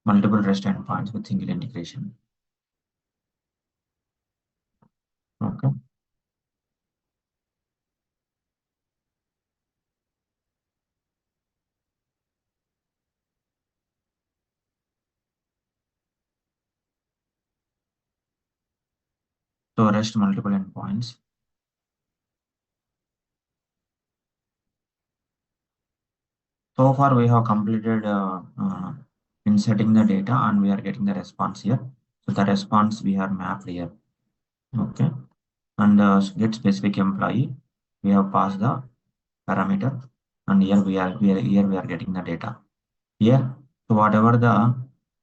multiple REST endpoints with single integration. Okay. So REST multiple endpoints. So far we have completed inserting the data and we are getting the response here. So the response we are mapped here. Okay. And get specific employee, we have passed the parameter, and here we are getting the data. Here, so whatever the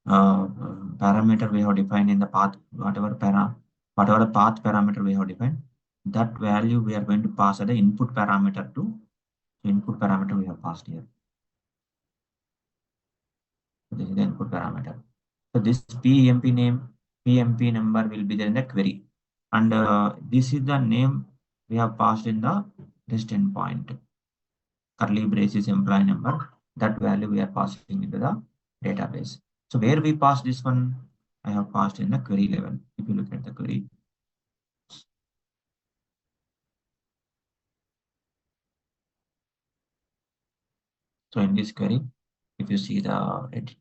parameter we have defined in the path, whatever the path parameter we have defined, that value we are going to pass as the input parameter to input parameter we have passed here. So this is the input parameter. So this PMP name, PMP number will be there in the query, and this is the name we have passed in the REST endpoint. Curly braces employee number. That value we are passing into the database. So where we pass this one, I have passed in the query level. If you look at the query. So in this query, if you see the edit,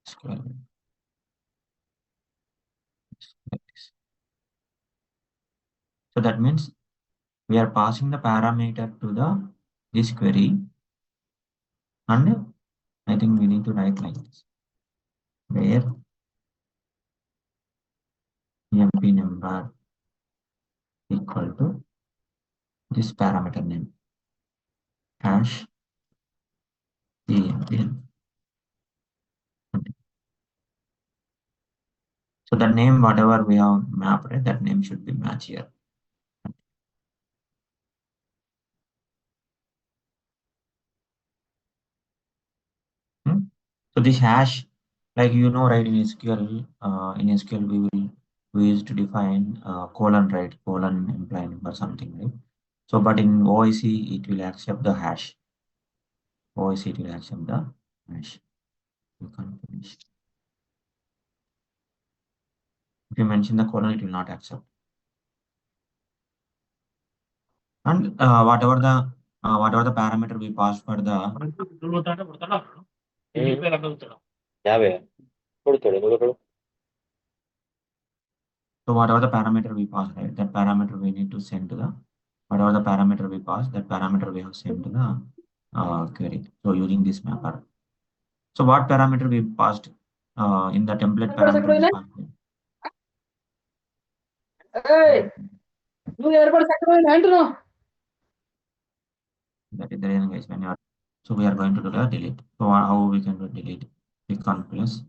scroll like this. So that means we are passing the parameter to the this query, and I think we need to write like this, where MP number equal to this parameter name hash EMP. So the name, whatever we have mapped, right, that name should be matched here. Hmm? So this hash, like right, in SQL, we used to define colon, right, colon imply number something, right? So, but in OIC, it will accept the hash. OIC, it will accept the hash. You can't finish. If you mention the colon, it will not accept. And whatever the parameter we pass for the యాభై కొడుతాడు నువ్వు so whatever the parameter we pass, right, that parameter we need to send to the whatever the parameter we pass, that parameter we have sent to the query. So using this mapper. So what parameter we passed in the template parameter we passed? That is the reason, guys, when you are, so we are going to do the delete. So how we can do delete? Click on plus.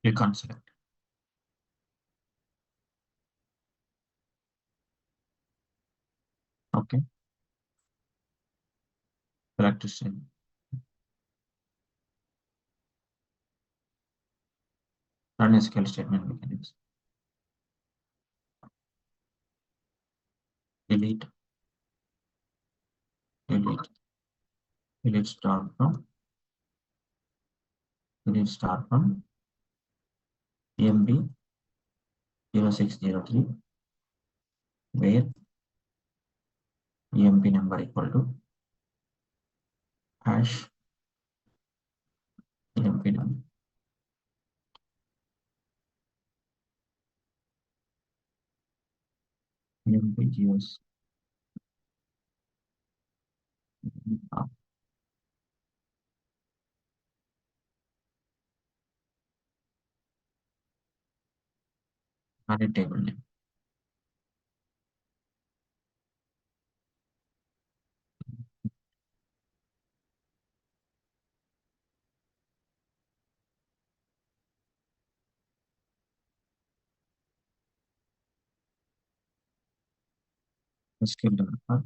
Click on select. Okay. Select to send. Run SQL statement we can use. Delete. Delete. Delete start from. Delete start from EMP 0603 where EMP number equal to hash EMP number. EMP GS. and a table name. SQL developer.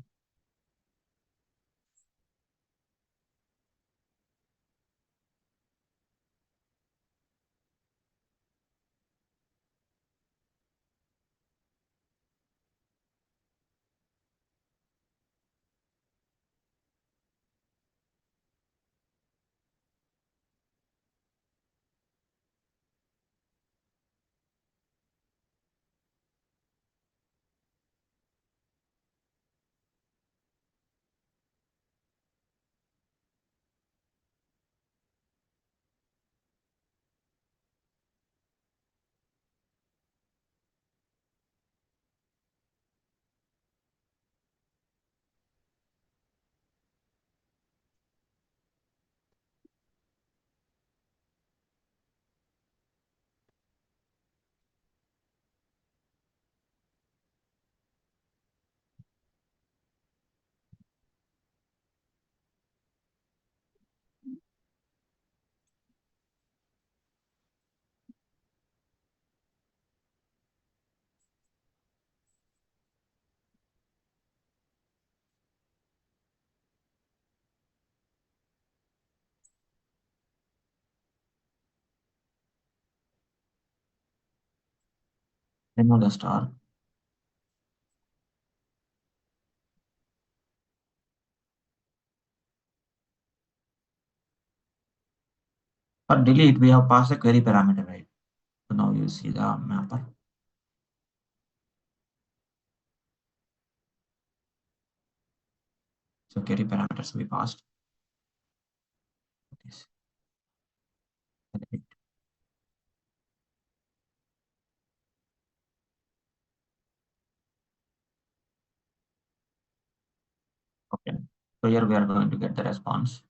Remove the star. For delete, we have passed the query parameter, right? So now you see the mapper. So query parameters we passed. This. Okay. So here we are going to get the response.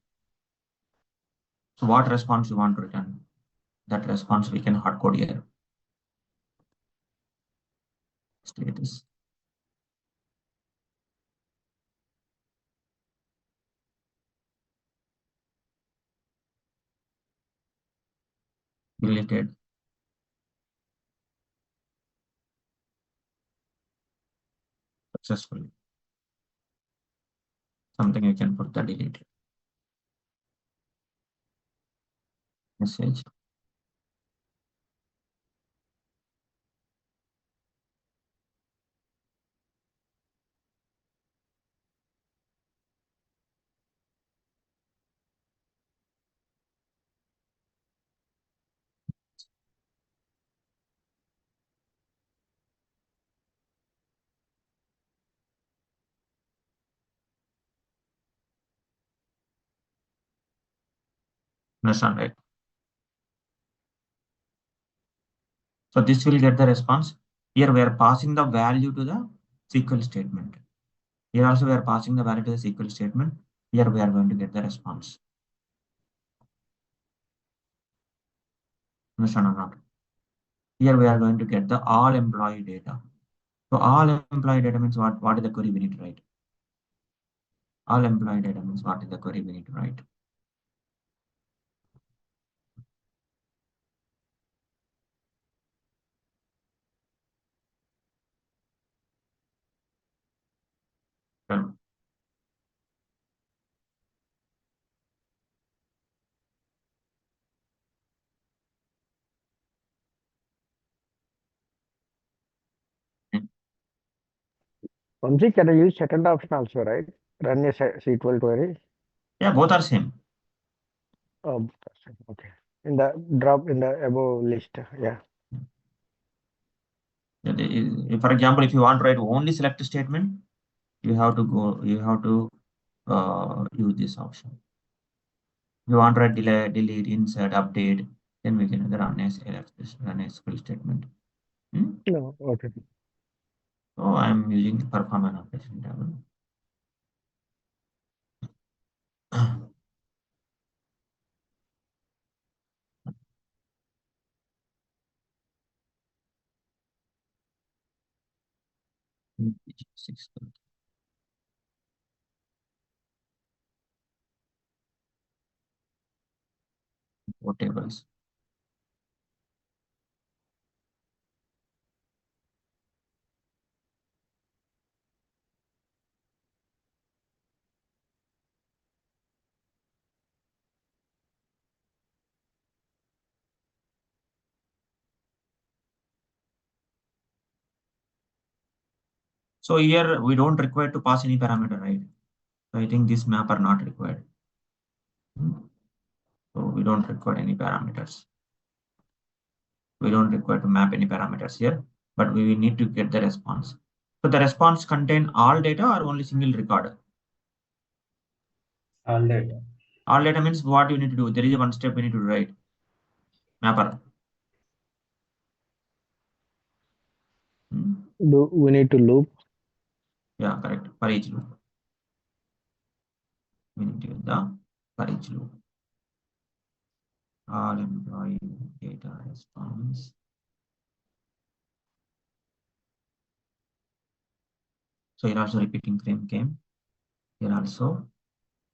So what response you want to return? That response we can hard code here. Status. Deleted successfully. Something you can put the deleted message. Understand, right? So this will get the response. Here we are passing the value to the SQL statement. Here also we are passing the value to the SQL statement. Here we are going to get the response. Understand or not? Here we are going to get the all employee data. So all employee data means what? What is the query we need to write? All employee data means what is the query we need to write? Well, Vamsi, can I use second option also, right? Run a SQL query. yeah, both are same. Oh, okay. In the drop in the above list. Yeah. For example, if you want to write only select statement, you have to use this option. If you want to write delete, insert, update, then we can run run a SQL statement. No. Okay. So I'm using the perform an operation table. Four tables. So here we don't require to pass any parameter, right? So I think this map are not required. So we don't require any parameters. We don't require to map any parameters here, but we need to get the response. So the response contain all data or only single record? All data. All data means what you need to do. There is one step we need to write. Mapper. Do we need to loop? Yeah, correct. For each loop. We need to use the for each loop. All employee data response. So here also repeating frame came. Here also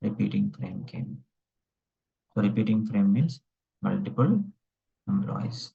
repeating frame came. So repeating frame means multiple employees.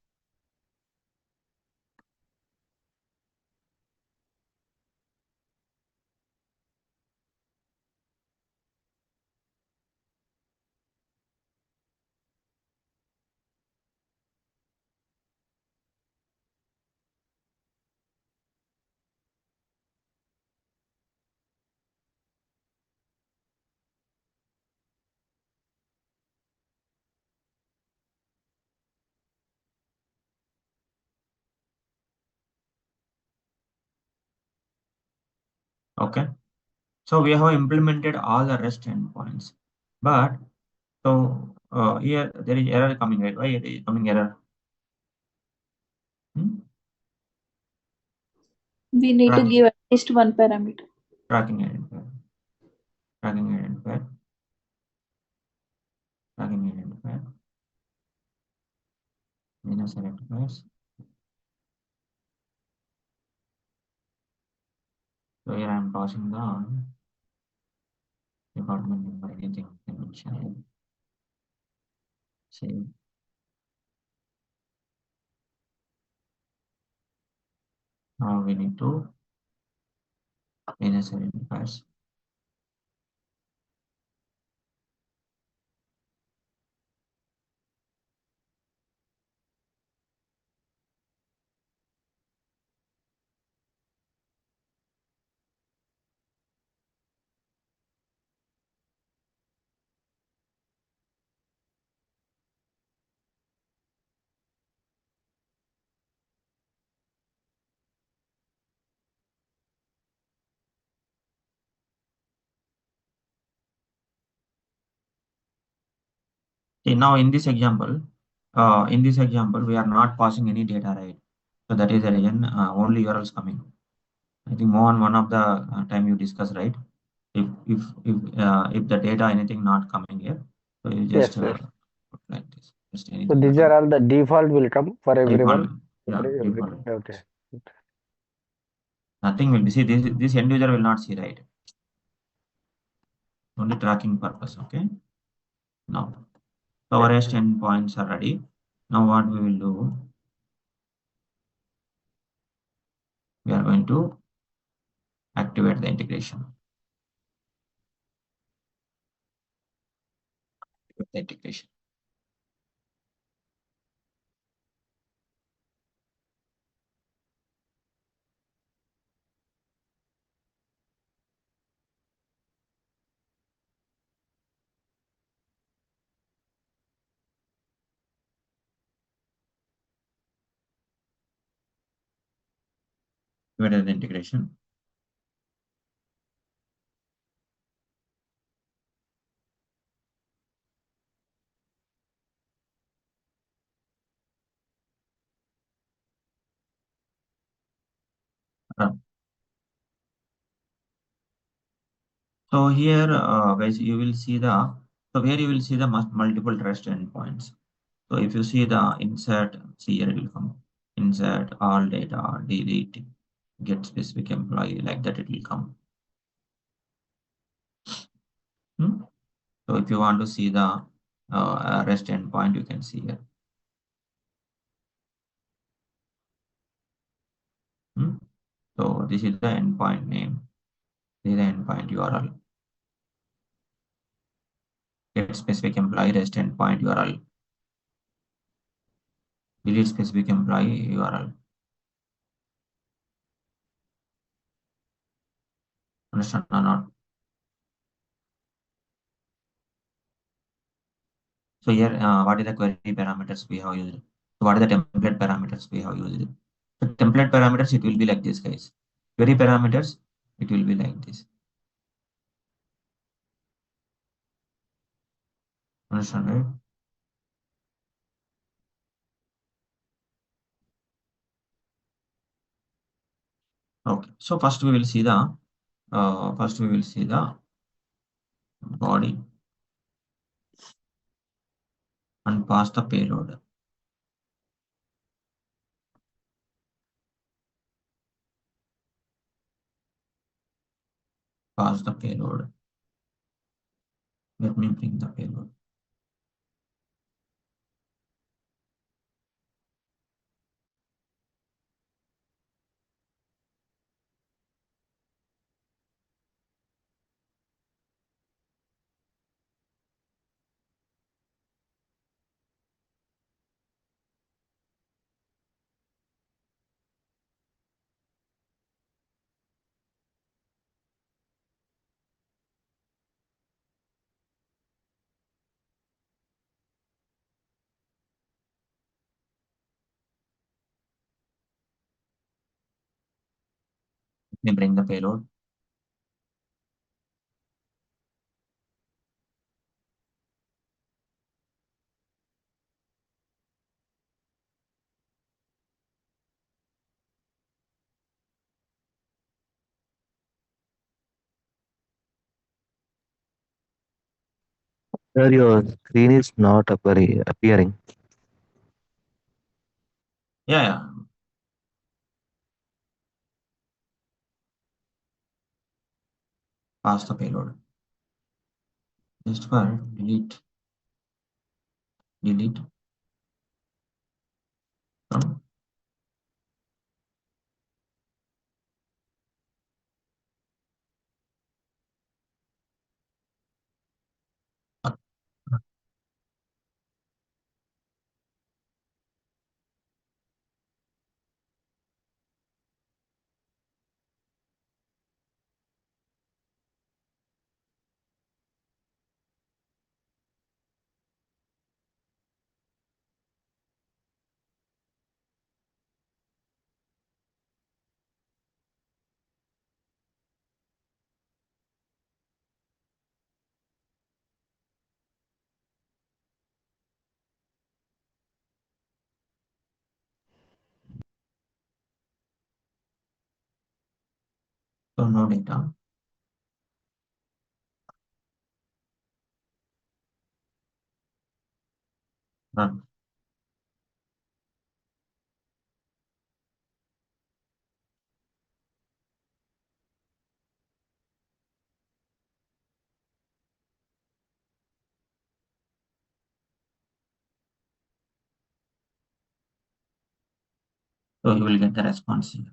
Okay. So we have implemented all the REST endpoints, but so here there is error coming, right? Why it is coming error? We need to Tracking. give at least one parameter. Tracking identifier. Tracking identifier. Tracking identifier. Minus identifiers. So here I am passing the department number, anything I can mention. Save. Now we need to minus identifiers. See, now in this example, we are not passing any data, right? So that is the reason only URLs coming. I think Mohan, one of the time you discussed, right? If the data anything not coming here, so you just Yes, yes. put like this. Just So anything. these are all the default will come for everyone. Default. Yeah, default. Okay. Nothing will be. See, this end user will not see, right? Only tracking purpose. Okay. Now, our REST endpoints are ready. Now, what we will do? We are going to activate the integration. Activate the integration. Activate the integration. So here, guys, you will see the, so here you will see the multiple REST endpoints. So if you see the insert, see here it will come insert all data, delete, get specific employee, like that it will come. So if you want to see the REST endpoint, you can see here. So this is the endpoint name. This is the endpoint URL. Get specific employee REST endpoint URL. Delete specific employee URL. Understand or not? So here, what is the query parameters we have used? So what are the template parameters we have used? The template parameters, it will be like this, guys. Query parameters, it will be like this. Understand, right? Okay. So first we will see the body and pass the payload. Pass the payload. Let me bring the payload. Let me bring the payload. Sir, your screen is not appearing. Yeah. Pass the payload. Just for delete from so no data. Run. So you will get the response here.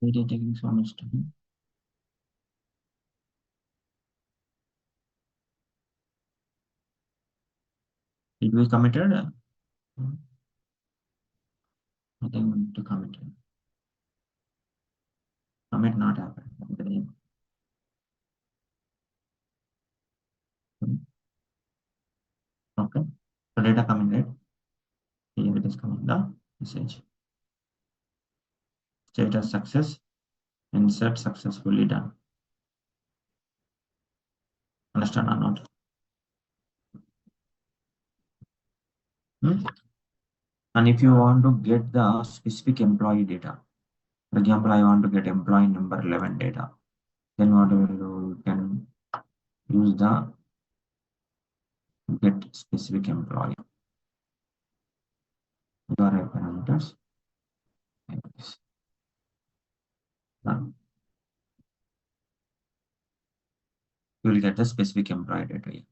It is taking so much time. It was committed. Nothing to commit. Commit not happened. The name. Okay. So data coming right. Here it is coming the message. Status success. Insert successfully done. Understand or not? And if you want to get the specific employee data, for example, I want to get employee number 11 data, then what you will do? You can use the get specific employee URI parameters like this. Done. You will get the specific employee data here.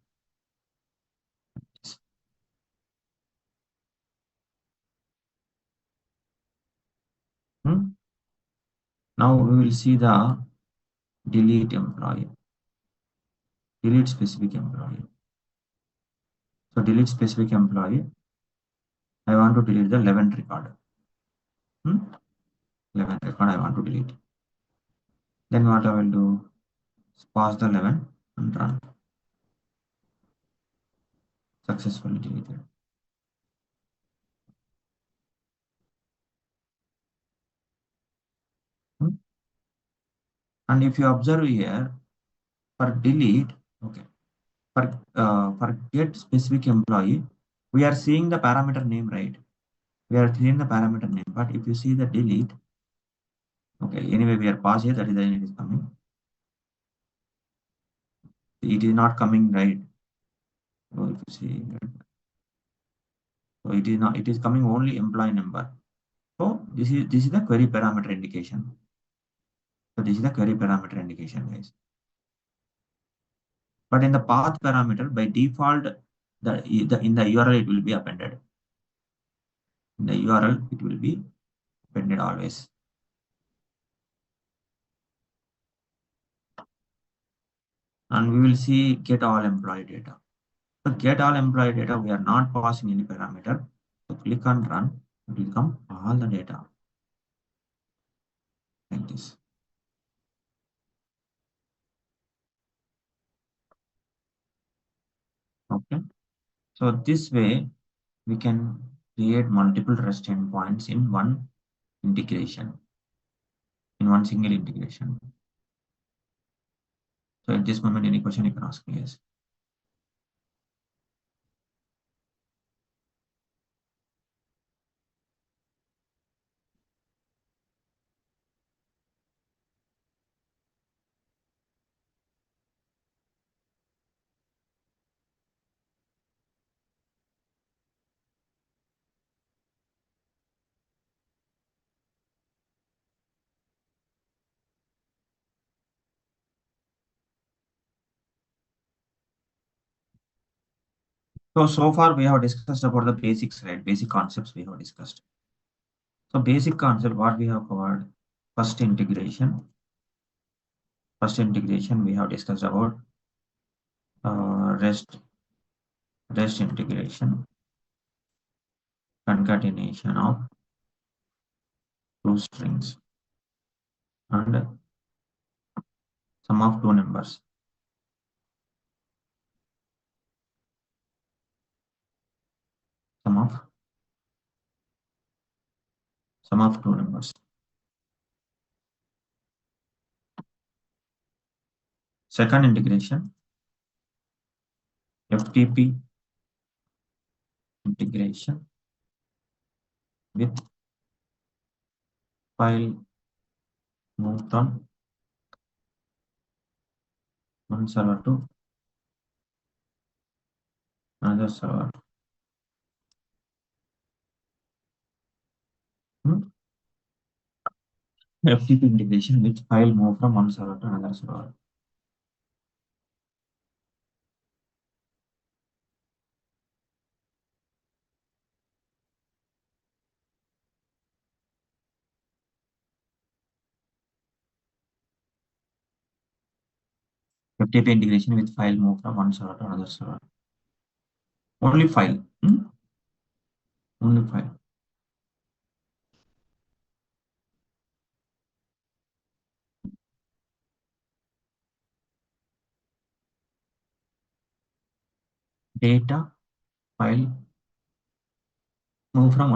Now we will see the delete employee, delete specific employee. So delete specific employee. I want to delete the 11 record. 11 record I want to delete. Then what I will do? Pass the 11 and run. Successfully deleted. And if you observe here, for delete, okay, for get specific employee, we are seeing the parameter name, right? We are seeing the parameter name, but if you see the delete, okay, anyway, we are paused here, that is the it is coming. It is not coming, right? So if you see, so it is not, it is coming only employee number. So this is the query parameter indication. So this is the query parameter indication, guys. But in the path parameter, by default, in the URL it will be appended. In the URL it will be appended always. And we will see get all employee data. So get all employee data, we are not passing any parameter. So click on run, it will come all the data like this. Okay. So this way we can create multiple REST endpoints in one integration, in one single integration. So at this moment, any question you can ask me. Yes. So far we have discussed about the basics, right? Basic concepts we have discussed. So basic concept, what we have covered, first integration. First integration, we have discussed about REST integration, concatenation of two strings and sum of two numbers. Sum of two numbers. Second integration, FTP integration with file move from one server to another server. FTP integration with file move from one server to another server. FTP integration with file move from one server to another server. Only file. Only file. Data file move from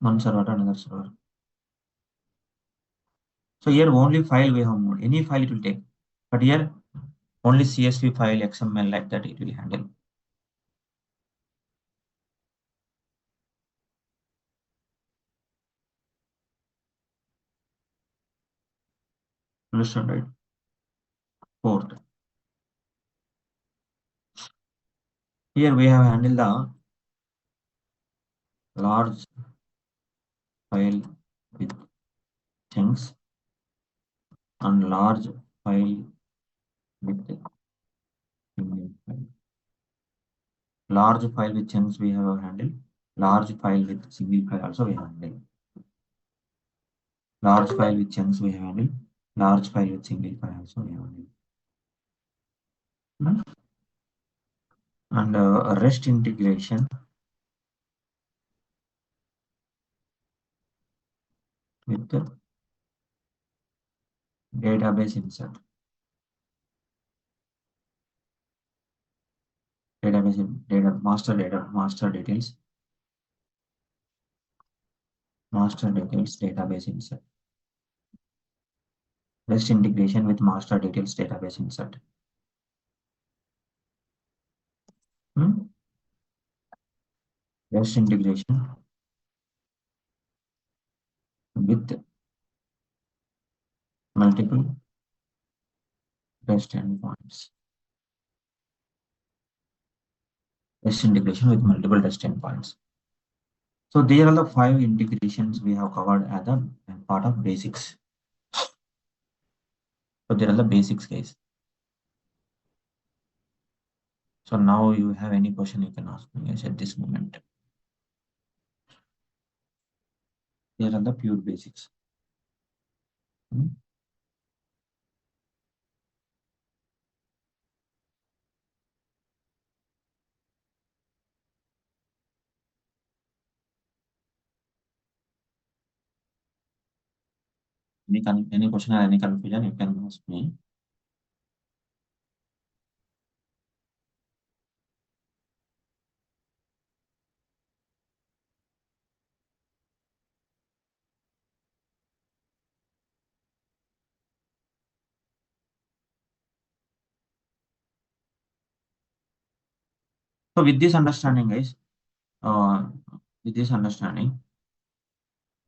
one server to another server. So here only file we have moved. Any file it will take. But here only CSV file, XML like that it will handle. Understand, right? Fourth. Here we have handled the large file with chunks and large file with single file. Large file with chunks we have handled. Large file with single file also we have handled. Large file with chunks we have handled. Large file with single file also we have handled. And REST integration with the database insert. Database master details database insert. REST integration with master details database insert. REST integration with multiple REST endpoints. REST integration with multiple REST endpoints. So these are the 5 integrations we have covered as a part of basics. So there are the basics, guys. So now you have any question you can ask me, guys, at this moment. Here are the pure basics. Any question or any confusion, you can ask me. So with this understanding, guys, we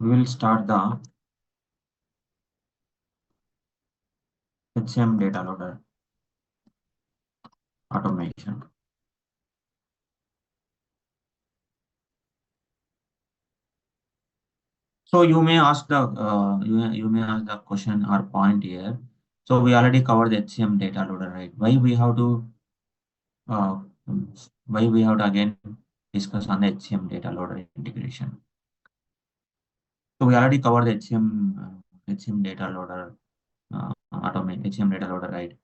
will start the HCM data loader automation. So you may ask the you may ask the question or point here. So we already covered the HCM data loader, right? Why we have to again discuss on the HCM data loader integration? So we already covered the HCM data loader HCM data loader, right?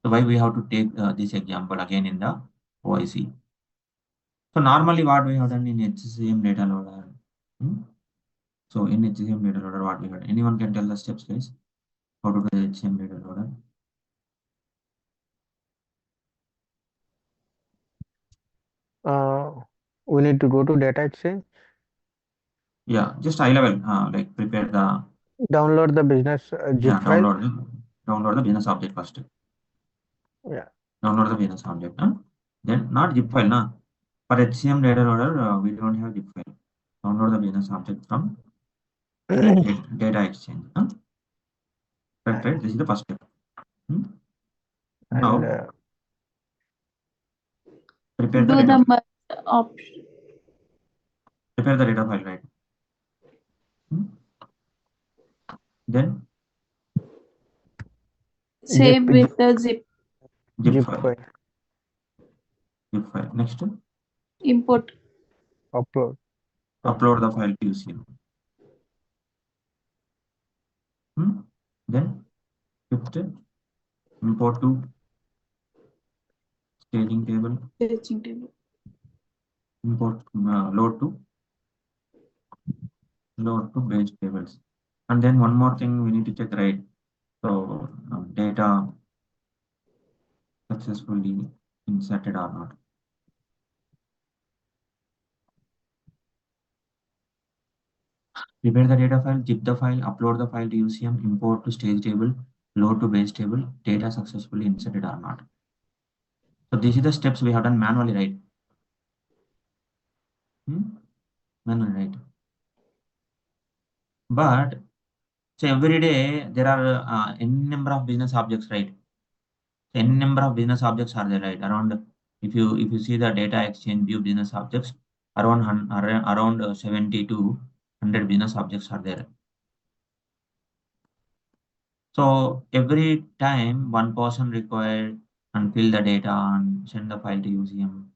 So why we have to take this example again in the OIC? So normally what we have done in HCM data loader. So in HCM data loader, what we had? Anyone can tell the steps, guys? How to do the HCM data loader? We need to go to data exchange, Yeah, just high level, like prepare the download the business zip file. download the business object first. Yeah. Download the business object. Then not zip file, na. For HCM data loader, we don't have zip file. Download the business object from data exchange. Right. This is the first step. Now And prepare the Do data. the option. Prepare the data file, right? Then Save with the zip. zip file. Next, Import. upload. upload the file to UCM. Then fifth, import to staging table. Staging table. import load to base tables. And then one more thing we need to check, right? So data successfully inserted or not. Prepare the data file, zip the file, upload the file to UCM, import to stage table, load to base table, data successfully inserted or not. So these are the steps we have done manually, right? Manually, right? But so every day there are n number of business objects, right? N number of business objects are there, right? Around, if you see the data exchange view business objects, around 70 to 100 business objects are there. So every time one person required and fill the data and send the file to UCM,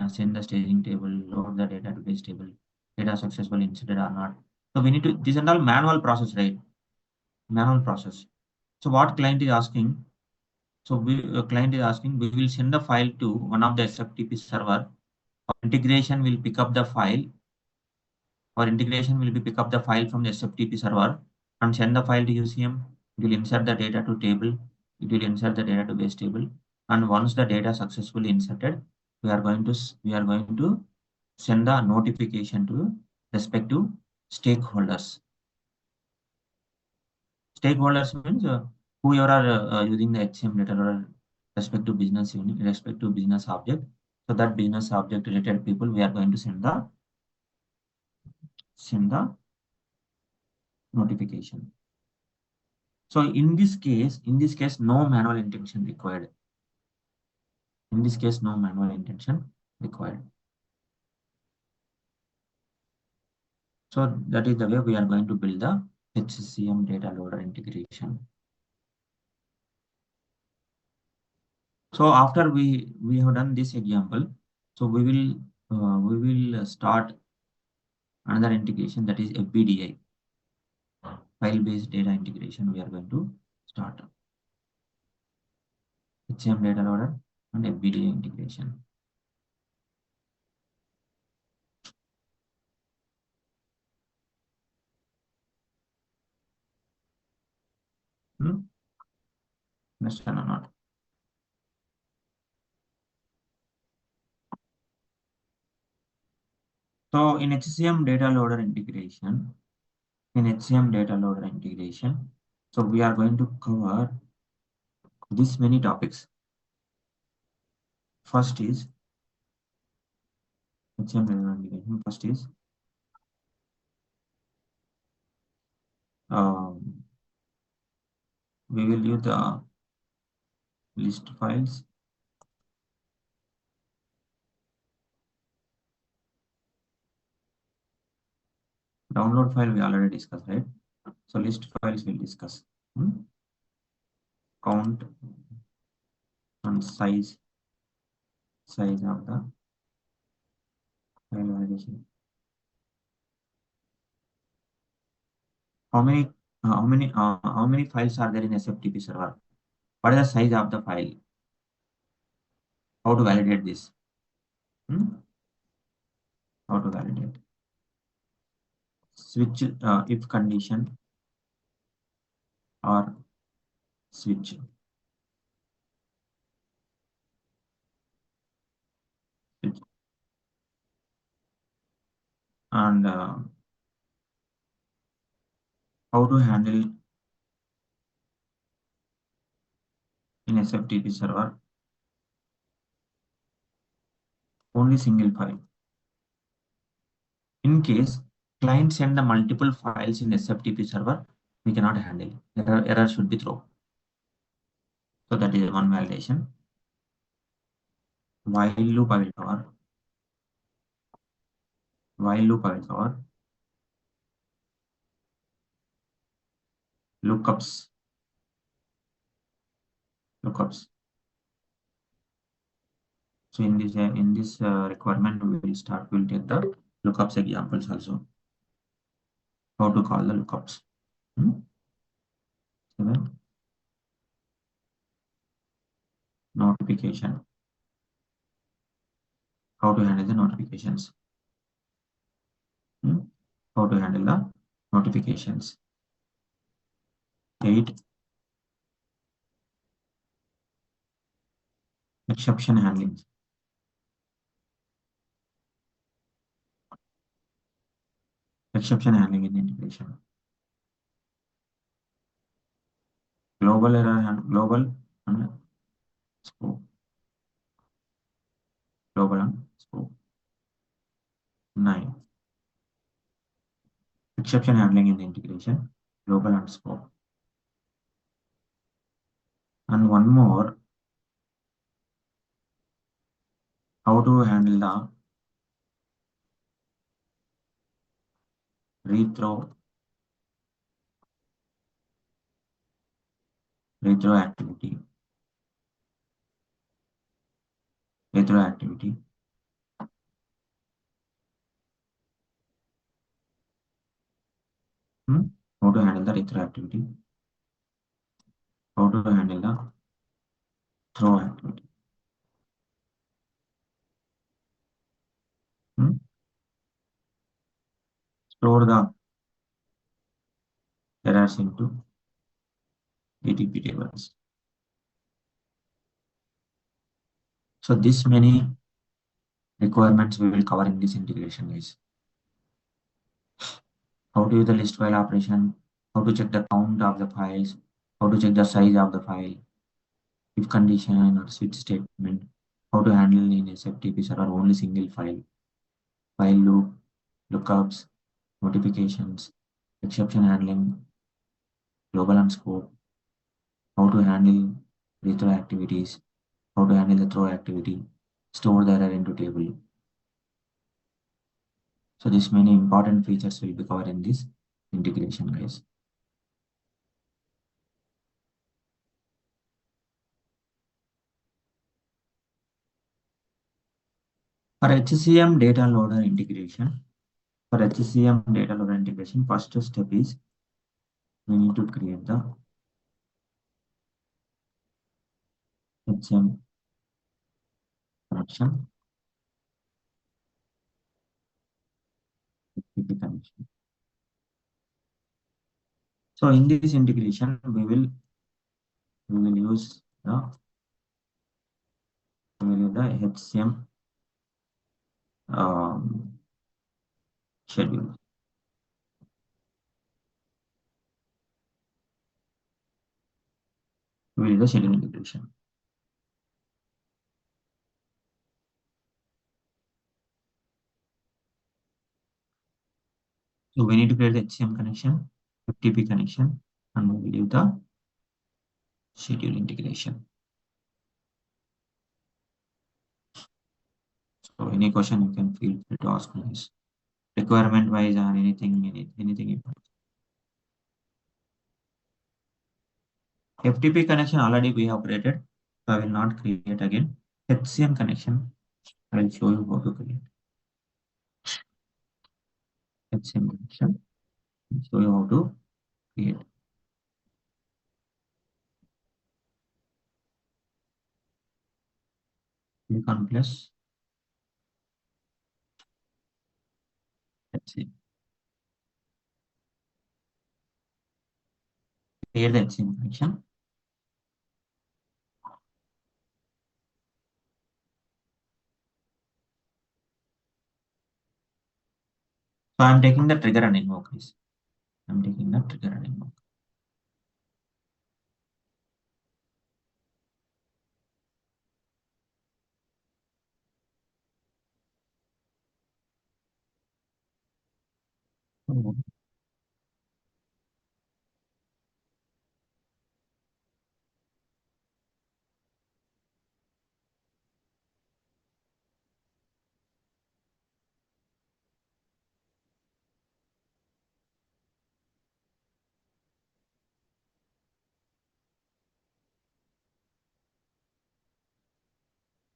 send the staging table, load the data to base table, data successfully inserted or not. So we need to, this is all manual process, right? Manual process. So what client is asking? So client is asking, we will send the file to one of the SFTP server. Our integration will pick up the file. Our integration will be pick up the file from the SFTP server and send the file to UCM. It will insert the data to table. It will insert the data to base table. And once the data successfully inserted, we are going to send the notification to respective stakeholders. Stakeholders means whoever are using the HCM data or respective business unit, respective business object. So that business object related people, we are going to send the notification. So in this case, no manual intention required. In this case, no manual intention required. So that is the way we are going to build the HCM data loader integration. So after we have done this example, so we will start another integration, that is FBDI, file-based data integration. We are going to start HCM data loader and FBDI integration. Understand or not? So in HCM data loader integration, so we are going to cover this many topics. First is HCM data loader integration. First is we will use the list files. Download file we already discussed, right? So list files we'll discuss. Count and size of the file validation. How many files are there in SFTP server? What is the size of the file? How to validate this? How to validate? Switch if condition or switch. And how to handle in SFTP server only single file. In case client send the multiple files in SFTP server, we cannot handle. Error should be thrown. So that is one validation. While loop I will cover. Lookups. So in this requirement we'll take the lookups examples also. How to call the lookups. 7. Notification. how to handle the notifications. How to handle the notifications. 8. Exception handling. Exception handling in integration. Global error and global and scope. Global and scope. 9. Exception handling in the integration. Global and scope. And one more. How to handle the retroactivity. Retroactivity. How to handle the retroactivity. How to handle the throw activity. Store the errors into ATP tables. So this many requirements we will cover in this integration, guys. How to use the list file operation, how to check the count of the files, how to check the size of the file, if condition or switch statement, how to handle in SFTP server only single file, file loop, lookups, notifications, exception handling, global and scope, how to handle retro activities, how to handle the throw activity, store the error into table. So this many important features will be covered in this integration, guys. For HCM data loader integration, first step is we need to create the HCM connection. FTP connection. So in this integration, we will use the HCM schedule. We will use the schedule integration. So we need to create the HCM connection, FTP connection, and we will use the schedule integration. So any question you can feel free to ask me. Requirement wise or anything important. FTP connection already we have created, so I will not create again. HCM connection, I will show you how to create. HCM connection, I'll show you how to create. Click on plus. Let's see. Create the HCM connection. So I'm taking the trigger and invoke this. I'm taking the trigger and invoke.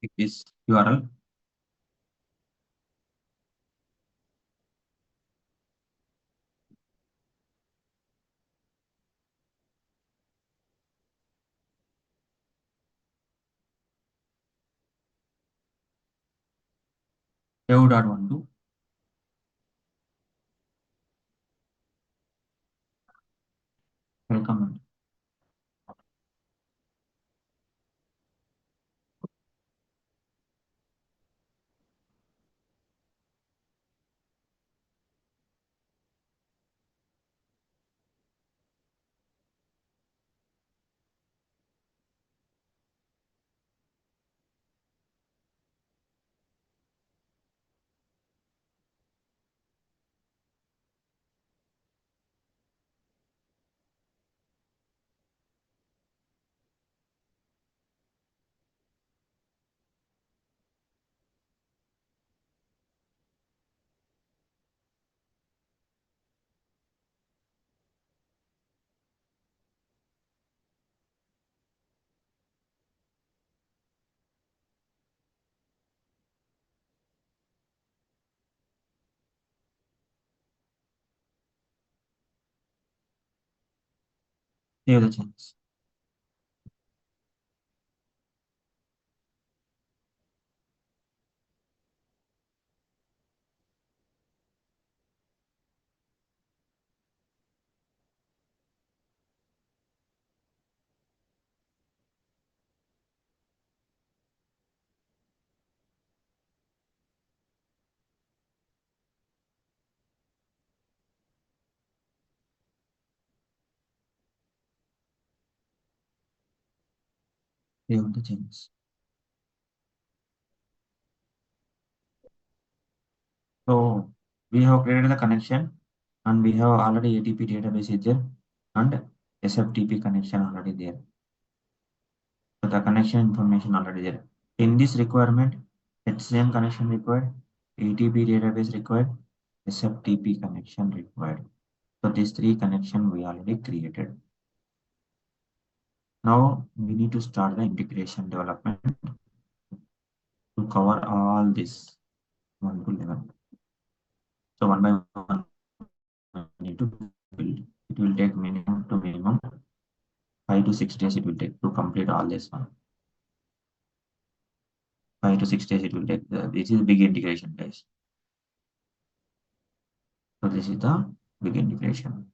Pick this URL. dev.12. Welcome. Save the changes. Save the changes. So we have created the connection and we have already ATP database is there and SFTP connection already there. So the connection information already there. In this requirement, HCM connection required, ATP database required, SFTP connection required. So these three connection we already created. Now we need to start the integration development to cover all this 1 to 11. So one by one, we need to build. It will take minimum to minimum 5 to 6 days. It will take to complete all this one. 5 to 6 days it will take. This is big integration guys. So this is the big integration.